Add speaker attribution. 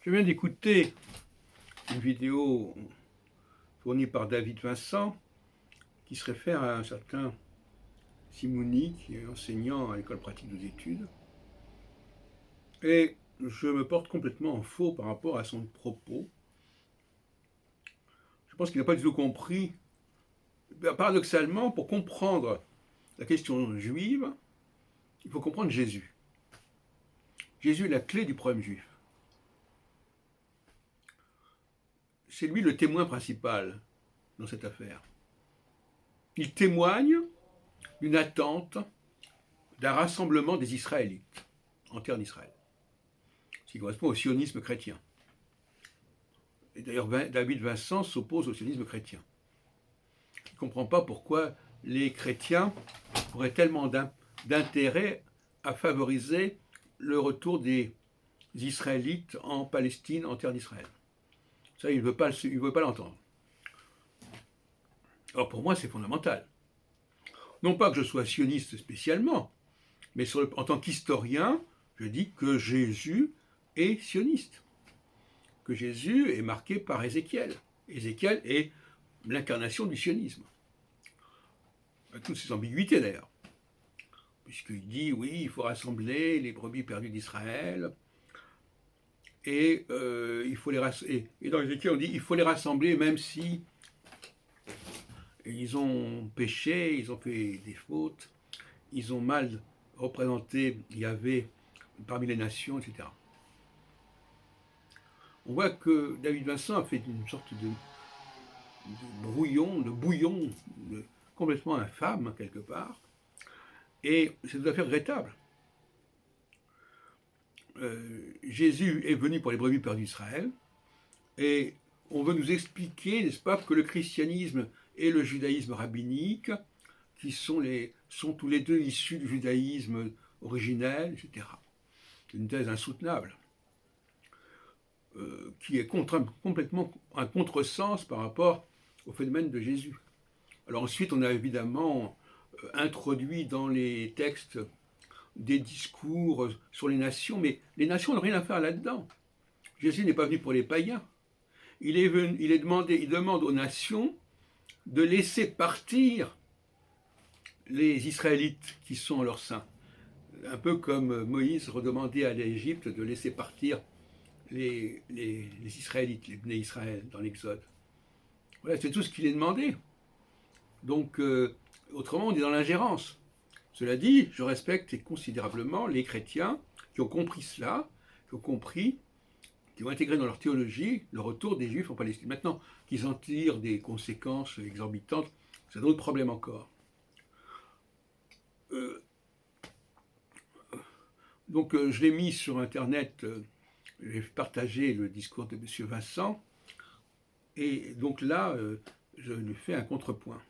Speaker 1: Je viens d'écouter une vidéo fournie par David Vincent qui se réfère à un certain Simouni qui est enseignant à l'école pratique des études. Et je me porte complètement en faux par rapport à son propos. Je pense qu'il n'a pas du tout compris. Paradoxalement, pour comprendre la question juive, il faut comprendre Jésus. Jésus est la clé du problème juif. C'est lui le témoin principal dans cette affaire. Il témoigne d'une attente d'un rassemblement des Israélites en terre d'Israël, ce qui correspond au sionisme chrétien. Et d'ailleurs, David Vincent s'oppose au sionisme chrétien. Il ne comprend pas pourquoi les chrétiens auraient tellement d'intérêt à favoriser le retour des Israélites en Palestine, en terre d'Israël. Ça, il ne veut pas l'entendre. Alors pour moi, c'est fondamental. Non pas que je sois sioniste spécialement, mais en tant qu'historien, je dis que Jésus est sioniste. Que Jésus est marqué par Ézéchiel. Ézéchiel est l'incarnation du sionisme. Avec toutes ses ambiguïtés d'ailleurs. Puisqu'il dit, oui, il faut rassembler les brebis perdues d'Israël. Et dans Ézéchiel, on dit, il faut les rassembler même si ils ont péché, ils ont fait des fautes, ils ont mal représenté Yahvé parmi les nations, etc. On voit que David Vincent a fait une sorte de bouillon complètement infâme, quelque part, et c'est tout à fait regrettable. Jésus est venu pour les brebis perdues d'Israël, et on veut nous expliquer, n'est-ce pas, que le christianisme et le judaïsme rabbinique, qui sont tous les deux issus du judaïsme originel, etc. C'est une thèse insoutenable, qui est complètement un contresens par rapport au phénomène de Jésus. Alors ensuite, on a évidemment introduit dans les textes des discours sur les nations, mais les nations n'ont rien à faire là-dedans. Jésus n'est pas venu pour les païens. Il demande aux nations de laisser partir les Israélites qui sont en leur sein. Un peu comme Moïse redemandait à l'Égypte de laisser partir les Israélites, les Bnei Israël dans l'Exode. Voilà, c'est tout ce qu'il est demandé. Donc, autrement, on est dans l'ingérence. Cela dit, je respecte considérablement les chrétiens qui ont compris cela, qui ont intégré dans leur théologie le retour des Juifs en Palestine. Maintenant, qu'ils en tirent des conséquences exorbitantes, c'est un autre problème encore. Donc, je l'ai mis sur Internet, j'ai partagé le discours de M. Vincent, et donc là, je lui fais un contrepoint.